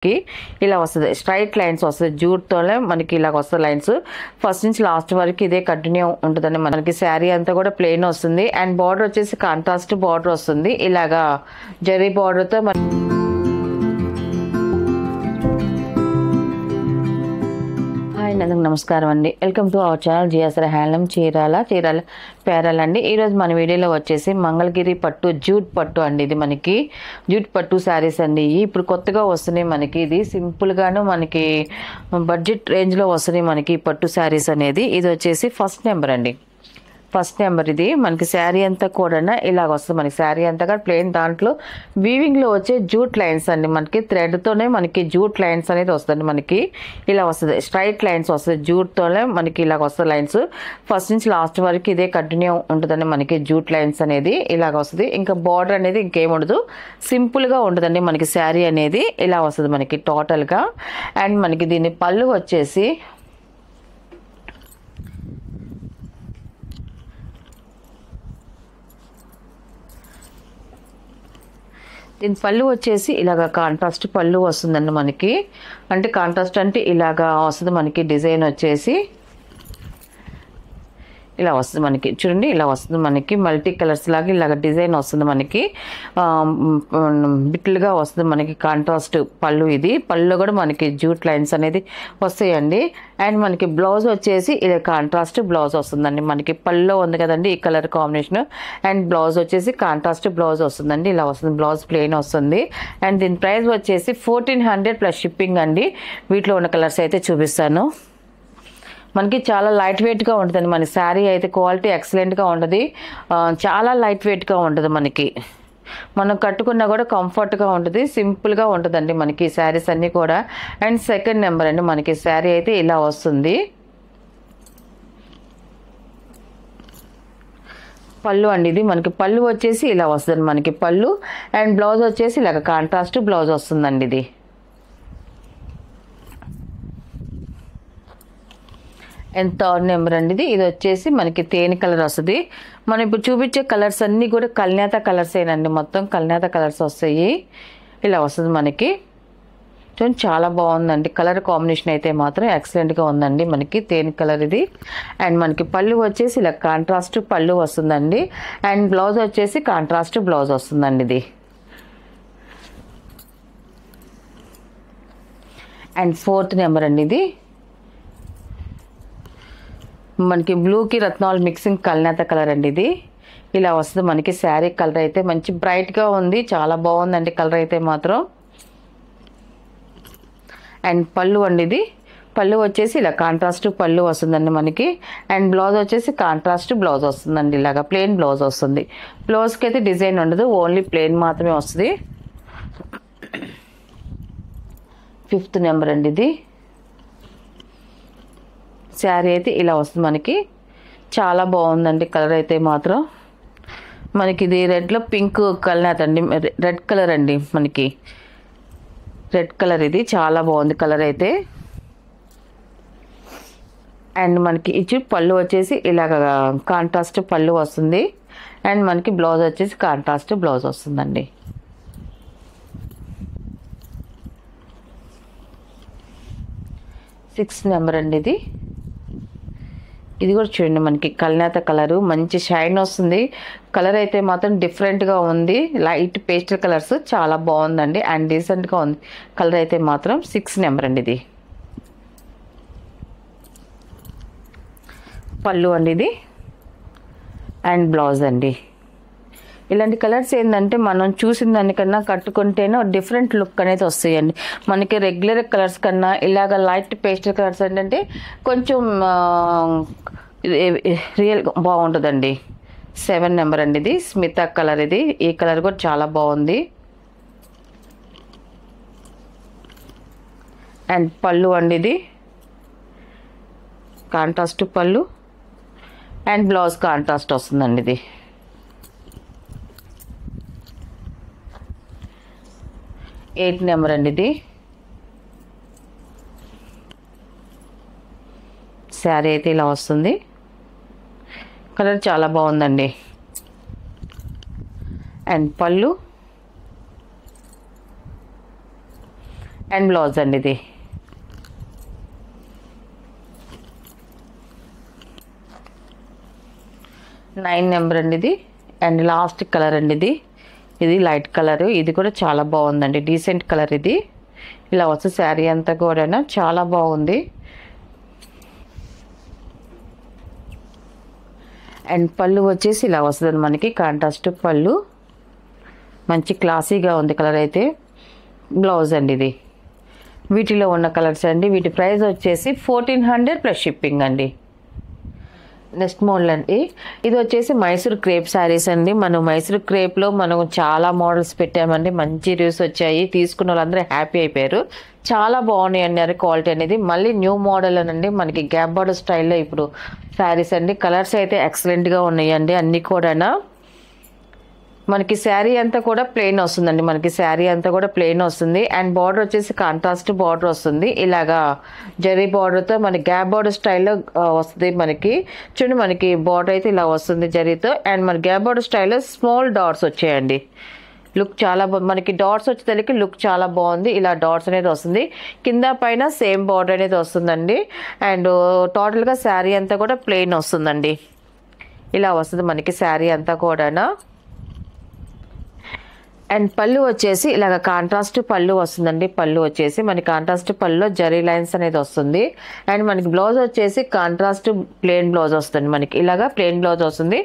మనకి ఇలా వస్తుంది, స్ట్రైట్ లైన్స్ వస్తుంది, జూట్తోనే మనకి ఇలా వస్తుంది లైన్స్. ఫస్ట్ నుంచి లాస్ట్ వరకు ఇదే కంటిన్యూ ఉంటుందండి. మనకి శారీ అంతా కూడా ప్లెయిన్ వస్తుంది అండ్ బార్డర్ వచ్చేసి కాంట్రాస్ట్ బార్డర్ వస్తుంది, ఇలాగా జరీ బార్డర్తో. హాయ్ అందరికి నమస్కారం అండి, welcome to our channel GSR handloom Chirala Perala అండి. ఈరోజు మన వీడియోలో వచ్చేసి మంగళగిరి పట్టు జూట్ పట్టు అండి. ఇది మనకి జూట్ పట్టు శారీస్ అండి. ఇప్పుడు కొత్తగా వస్తున్నాయి మనకి. ఇది సింపుల్గాను మనకి బడ్జెట్ రేంజ్లో వస్తున్నాయి మనకి పట్టు శారీస్ అనేది. ఇది వచ్చేసి ఫస్ట్ నెంబర్ అండి, ఫస్ట్ నెంబర్. ఇది మనకి శారీ అంతా కూడా ఇలాగ వస్తుంది. మనకి శారీ అంతా కూడా ప్లెయిన్, దాంట్లో వీవింగ్లో వచ్చే జూట్ లైన్స్ అండి. మనకి థ్రెడ్తోనే మనకి జూట్ లైన్స్ అనేది వస్తుంది. మనకి ఇలా వస్తుంది, స్ట్రైట్ లైన్స్ వస్తుంది, జూట్తోనే మనకి ఇలాగ వస్తుంది లైన్స్. ఫస్ట్ నుంచి లాస్ట్ వరకు ఇదే కంటిన్యూ ఉంటుందండి మనకి జూట్ లైన్స్ అనేది ఇలాగ వస్తుంది. ఇంకా బార్డర్ అనేది ఇంకేం ఉండదు, సింపుల్గా ఉంటుందండి మనకి శారీ అనేది ఇలా వస్తుంది మనకి టోటల్గా. అండ్ మనకి దీని పళ్ళు వచ్చేసి దీని పళ్ళు వచ్చేసి ఇలాగ కాంట్రాస్ట్ పళ్ళు వస్తుందండి మనకి. అంటే కాంట్రాస్ట్ అంటే ఇలాగా వస్తుంది మనకి. డిజైన్ వచ్చేసి ఇలా వస్తుంది మనకి, చూడండి ఇలా వస్తుంది మనకి. మల్టీ కలర్స్ లాగా ఇలాగ డిజైన్ వస్తుంది మనకి, బిట్లుగా వస్తుంది మనకి. కాంట్రాస్ట్ పళ్ళు, ఇది పళ్ళు కూడా మనకి జూట్ లైన్స్ అనేది వస్తాయండి. అండ్ మనకి బ్లౌజ్ వచ్చేసి ఇలా కాంట్రాస్ట్ బ్లౌజ్ వస్తుందండి మనకి. పళ్ళు ఉంది కదండి ఈ కలర్ కాంబినేషన్, అండ్ బ్లౌజ్ వచ్చేసి కాంట్రాస్ట్ బ్లౌజ్ వస్తుందండి, ఇలా వస్తుంది. బ్లౌజ్ ప్లెయిన్ వస్తుంది. అండ్ దీని ప్రైస్ వచ్చేసి 1400 ప్లస్ షిప్పింగ్ అండి. వీటిలో ఉన్న కలర్స్ అయితే చూపిస్తాను. మనకి చాలా లైట్ వెయిట్గా ఉంటుందండి మన శారీ అయితే. క్వాలిటీ ఎక్సలెంట్గా ఉంటుంది, చాలా లైట్ వెయిట్గా ఉంటుంది మనకి. మనం కట్టుకున్నా కూడా కంఫర్ట్గా ఉంటుంది, సింపుల్గా ఉంటుందండి మనకి శారీస్ అన్నీ కూడా. అండ్ సెకండ్ నెంబర్ అండి, మనకి శారీ అయితే ఇలా వస్తుంది. పళ్ళు అండి, ఇది మనకి పళ్ళు వచ్చేసి ఇలా వస్తుంది మనకి పళ్ళు. అండ్ బ్లౌజ్ వచ్చేసి ఇలాగ కాంట్రాస్ట్ బ్లౌజ్ వస్తుందండి ఇది. అండ్ థర్డ్ నెంబర్ అండి ఇది. ఇది వచ్చేసి మనకి తేనె కలర్ వస్తుంది. మనం ఇప్పుడు చూపించే కలర్స్ అన్నీ కూడా కల్నేత కలర్స్ ఏనండి, మొత్తం కల్నేత కలర్స్ వస్తాయి. ఇలా వస్తుంది మనకి. చూడండి చాలా బాగుందండి కలర్ కాంబినేషన్ అయితే మాత్రం ఎక్సలెంట్గా ఉందండి మనకి. తేనె కలర్ ఇది. అండ్ మనకి పళ్ళు వచ్చేసి ఇలా కాంట్రాస్ట్ పళ్ళు వస్తుందండి. అండ్ బ్లౌజ్ వచ్చేసి కాంట్రాస్ట్ బ్లౌజ్ వస్తుందండి ఇది. అండ్ ఫోర్త్ నెంబర్ అండి ఇది. మనకి బ్లూకి రత్నాలు మిక్సింగ్ కల్నేత కలర్ అండి ఇది. ఇలా వస్తుంది మనకి శారీ కలర్ అయితే. మంచి బ్రైట్గా ఉంది, చాలా బాగుందండి కలర్ అయితే మాత్రం. అండ్ పళ్ళు అండి ఇది. పళ్ళు వచ్చేసి ఇలా కాంట్రాస్ట్ పళ్ళు వస్తుందండి మనకి. అండ్ బ్లౌజ్ వచ్చేసి కాంట్రాస్ట్ బ్లౌజ్ వస్తుందండి, ఇలాగా ప్లెయిన్ బ్లౌజ్ వస్తుంది. బ్లౌజ్కి అయితే డిజైన్ ఉండదు, ఓన్లీ ప్లెయిన్ మాత్రమే వస్తుంది. ఫిఫ్త్ నెంబర్ అండి ఇది. శారీ అయితే ఇలా వస్తుంది మనకి, చాలా బాగుందండి కలర్ అయితే మాత్రం. మనకి ఇది రెడ్లో పింక్ కలర్ అండి, రెడ్ కలర్ అండి మనకి. రెడ్ కలర్ ఇది, చాలా బాగుంది కలర్ అయితే. అండ్ మనకి ఇచ్చి పళ్ళు వచ్చేసి ఇలాగ కాంట్రాస్ట్ పళ్ళు వస్తుంది. అండ్ మనకి బ్లౌజ్ వచ్చేసి కాంట్రాస్ట్ బ్లౌజ్ వస్తుందండి. సిక్స్త్ నెంబర్ అండి ఇది. ఇది కూడా చూడండి మనకి కల్నేత కలరు, మంచి షైన్ వస్తుంది. కలర్ అయితే మాత్రం డిఫరెంట్గా ఉంది, లైట్ పేస్టల్ కలర్స్, చాలా బాగుందండి. అండ్ డీసెంట్గా ఉంది కలర్ అయితే మాత్రం. 6 నెంబర్ అండి ఇది. పళ్ళు అండి ఇది. అండ్ బ్లౌజ్ అండి. ఇలాంటి కలర్స్ ఏంటంటే మనం చూసిన దానికన్నా కట్టుకుంటేనే డిఫరెంట్ లుక్ అనేది వస్తాయండి మనకి. రెగ్యులర్ కలర్స్ కన్నా ఇలాగ లైట్ పేస్టల్ కలర్స్ ఏంటంటే కొంచెం రియల్ బాగుంటుందండి. 7 నెంబర్ అండి ఇది. స్మితా కలర్ ఇది. ఈ కలర్ కూడా చాలా బాగుంది. అండ్ పళ్ళు అండి ఇది. కాంట్రాస్ట్ పళ్ళు. అండ్ బ్లౌజ్ కాంట్రాస్ట్ వస్తుందండి ఇది. 8 నెంబర్ అండి ఇది. శారీ అయితే ఇలా వస్తుంది. కలర్ చాలా బాగుందండి. అండ్ పళ్ళు అండ్ బ్లౌజ్ అండి ఇది. నైన్ నెంబర్ అండి ఇది. అండ్ లాస్ట్ కలర్ అండి ఇది. ఇది లైట్ కలర్, ఇది కూడా చాలా బాగుందండి, డీసెంట్ కలర్ ఇది. ఇలా వస్తుంది శారీ అంతా కూడా, చాలా బాగుంది. అండ్ పళ్ళు వచ్చేసి ఇలా వస్తుంది మనకి, కాంట్రాస్ట్ పళ్ళు, మంచి క్లాసీగా ఉంది కలర్ అయితే. బ్లౌజ్ అండి ఇది. వీటిలో ఉన్న కలర్స్ అండి. వీటి ప్రైస్ వచ్చేసి 1400 ప్లస్ షిప్పింగ్ అండి. నెక్స్ట్ మోడల్ అండి, ఇది వచ్చేసి మైసూర్ క్రేప్ శారీస్ అండి. మనం మైసూర్ క్రేప్లో మనం చాలా మోడల్స్ పెట్టామండి, మంచి రివ్యూస్ వచ్చాయి, తీసుకున్న వాళ్ళందరూ హ్యాపీ అయిపోయారు. చాలా బాగున్నాయి అన్నారు క్వాలిటీ అనేది. మళ్ళీ న్యూ మోడల్ అనండి, మనకి గ్యాప్ బార్డర్ స్టైల్లో ఇప్పుడు శారీస్ అండి. కలర్స్ అయితే ఎక్సలెంట్గా ఉన్నాయండి అన్నీ కూడా. మనకి శారీ అంతా కూడా ప్లెయిన్ వస్తుందండి, మనకి శారీ అంతా కూడా ప్లెయిన్ వస్తుంది. అండ్ బార్డర్ వచ్చేసి కాంట్రాస్ట్ బార్డర్ వస్తుంది, ఇలాగా జరీ బార్డర్తో మనకి గ్యాప్ బార్డర్ స్టైల్లో వస్తుంది. మనకి చూడండి, మనకి బార్డర్ అయితే ఇలా వస్తుంది జరీతో. అండ్ మన గ్యాప్ బార్డర్ స్టైల్లో స్మాల్ డాట్స్ వచ్చాయండి. లుక్ చాలా మనకి డాట్స్ వచ్చేసరికి లుక్ చాలా బాగుంది. ఇలా డాట్స్ అనేది వస్తుంది, కింద పైన సేమ్ బార్డర్ అనేది వస్తుందండి. అండ్ టోటల్గా శారీ అంతా కూడా ప్లెయిన్ వస్తుందండి. ఇలా వస్తుంది మనకి శారీ అంతా కూడా. అండ్ పళ్ళు వచ్చేసి ఇలాగ కాంట్రాస్ట్ పళ్ళు వస్తుందండి. పళ్ళు వచ్చేసి మనకి కాంట్రాస్ట్ పళ్ళులో జరీ లైన్స్ అనేది వస్తుంది. అండ్ మనకి బ్లౌజ్ వచ్చేసి కాంట్రాస్ట్ ప్లెయిన్ బ్లౌజ్ వస్తుంది, మనకి ఇలాగా ప్లెయిన్ బ్లౌజ్ వస్తుంది.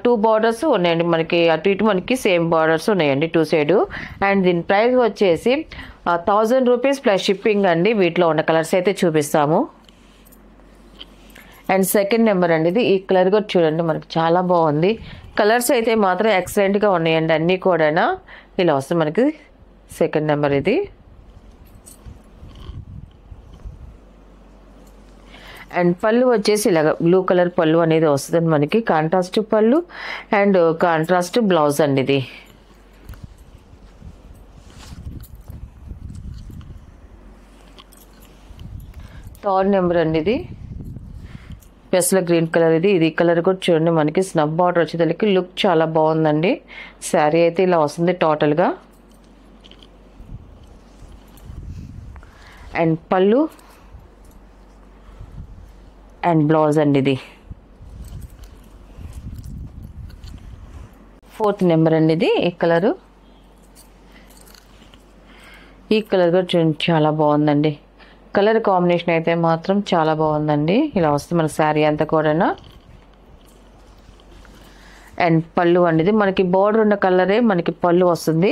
2 బార్డర్స్ ఉన్నాయండి మనకి, అటు ఇటు మనకి సేమ్ బార్డర్స్ ఉన్నాయండి 2 సైడు. అండ్ దీని ప్రైస్ వచ్చేసి 1000 రూపీస్ ప్లస్ షిప్పింగ్ అండి. వీటిలో ఉన్న కలర్స్ అయితే చూపిస్తాము. అండ్ సెకండ్ నెంబర్ అండి ఇది. ఈ కలర్ కూడా చూడండి, మనకి చాలా బాగుంది. కలర్స్ అయితే మాత్రం ఎక్సలెంట్గా ఉన్నాయండి అన్నీ కూడా. ఇలా వస్తుంది మనకి సెకండ్ నెంబర్ ఇది. అండ్ పళ్ళు వచ్చేసి ఇలాగ బ్లూ కలర్ పళ్ళు అనేది వస్తుంది మనకి, కాంట్రాస్ట్ పళ్ళు అండ్ కాంట్రాస్ట్ బ్లౌజ్ అండి ఇది. థర్డ్ నెంబర్ అండి ఇది. పెస్ల గ్రీన్ కలర్ ఇది. ఇది కలర్ కూడా చూడండి, మనకి స్నబ్ బార్డర్ వచ్చేసరికి లుక్ చాలా బాగుందండి. శారీ అయితే ఇలా వస్తుంది టోటల్గా. అండ్ పళ్ళు అండ్ బ్లౌజ్ అండి ఇది. ఫోర్త్ నెంబర్ అండి ఇది. ఈ కలరు, ఈ కలర్ కూడా చూడండి చాలా బాగుందండి. కలర్ కాంబినేషన్ అయితే మాత్రం చాలా బాగుందండి. ఇలా వస్తుంది మనకి శారీ అంతా కూడా. అండ్ పళ్ళు అనేది మనకి బార్డర్ ఉన్న కలరే మనకి పళ్ళు వస్తుంది,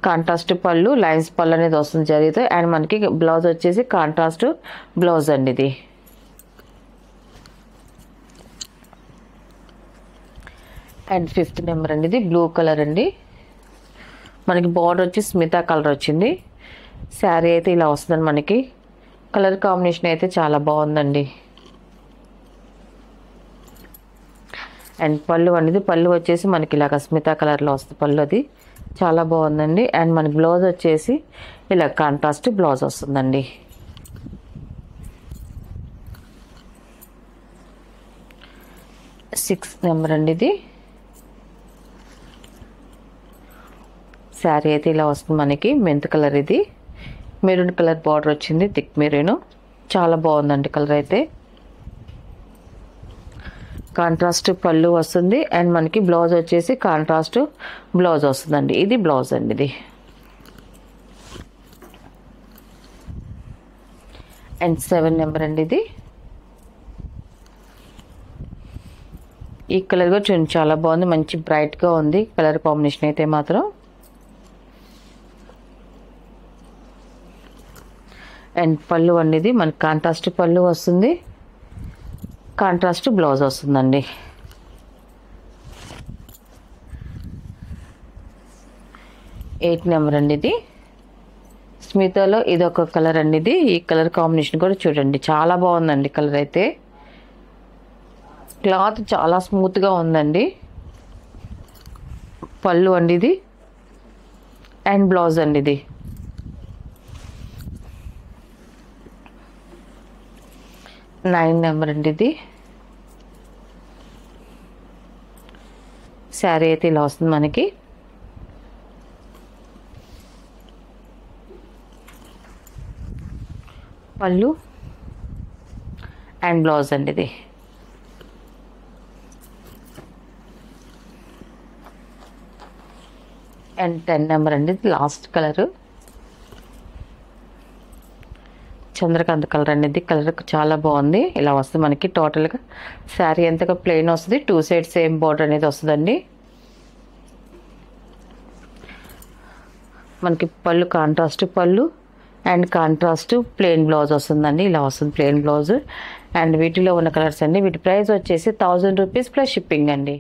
కాంట్రాస్ట్ పళ్ళు, లైన్స్ పళ్ళు అనేది వస్తుంది జరిగితే. అండ్ మనకి బ్లౌజ్ వచ్చేసి కాంట్రాస్ట్ బ్లౌజ్ అండి ఇది. అండ్ ఫిఫ్త్ నెంబర్ అండి ఇది. బ్లూ కలర్ అండి, మనకి బార్డర్ వచ్చి స్మితా కలర్ వచ్చింది. శారీ అయితే ఇలా వస్తుందండి మనకి. కలర్ కాంబినేషన్ అయితే చాలా బాగుందండి. అండ్ పళ్ళు అనేది, పళ్ళు వచ్చేసి మనకి ఇలాగ స్మితా కలర్లో వస్తుంది పళ్ళు, అది చాలా బాగుందండి. అండ్ మనకి బ్లౌజ్ వచ్చేసి ఇలా కాంట్రాస్ట్ బ్లౌజ్ వస్తుందండి. సిక్స్త్ నెంబర్ అండి ఇది. శారీ అయితే ఇలా వస్తుంది మనకి, మెంత్ కలర్ ఇది. మెరూన్ కలర్ బార్డర్ వచ్చింది, థిక్ మెరూన్, చాలా బాగుందండి కలర్ అయితే. కాంట్రాస్ట్ పళ్ళు వస్తుంది. అండ్ మనకి బ్లౌజ్ వచ్చేసి కాంట్రాస్ట్ బ్లౌజ్ వస్తుందండి. ఇది బ్లౌజ్ అండి ఇది. అండ్ 7 నెంబర్ అండి ఇది. ఈ కలర్ కూడా చూడండి చాలా బాగుంది, మంచి బ్రైట్గా ఉంది కలర్ కాంబినేషన్ అయితే మాత్రం. అండ్ పళ్ళు అనేది మనకి కాంట్రాస్ట్ పళ్ళు వస్తుంది, కాంట్రాస్ట్ బ్లౌజ్ వస్తుందండి. ఎయిట్ నెంబర్ అండి ఇది. స్మితాలో ఇది ఒక కలర్ అండి ఇది. ఈ కలర్ కాంబినేషన్ కూడా చూడండి చాలా బాగుందండి కలర్ అయితే. క్లాత్ చాలా స్మూత్గా ఉందండి. పళ్ళు అండి ఇది అండ్ బ్లౌజ్ అండి ఇది. నైన్ నెంబర్ అండి ఇది. శారీ అయితే ఇలా వస్తుంది మనకి. పళ్ళు అండ్ బ్లౌజ్ అండి. ఇది అండ్ 10 నెంబర్ అండి. ఇది లాస్ట్ కలరు చంద్రకాంత్ కలర్ అండి. ఇది కలర్ చాలా బాగుంది. ఇలా వస్తుంది మనకి టోటల్గా శారీ ఎంతగా ప్లెయిన్ వస్తుంది. 2 సైడ్ సేమ్ బోర్డర్ అనేది వస్తుందండి. మనకి పళ్ళు కాంట్రాస్ట్ పళ్ళు అండ్ కాంట్రాస్ట్ ప్లెయిన్ బ్లౌజ్ వస్తుందండి. ఇలా వస్తుంది ప్లెయిన్ బ్లౌజ్. అండ్ వీటిలో ఉన్న కలర్స్ అండి. వీటి ప్రైస్ వచ్చేసి 1000 రూపీస్ ప్లస్ షిప్పింగ్ అండి.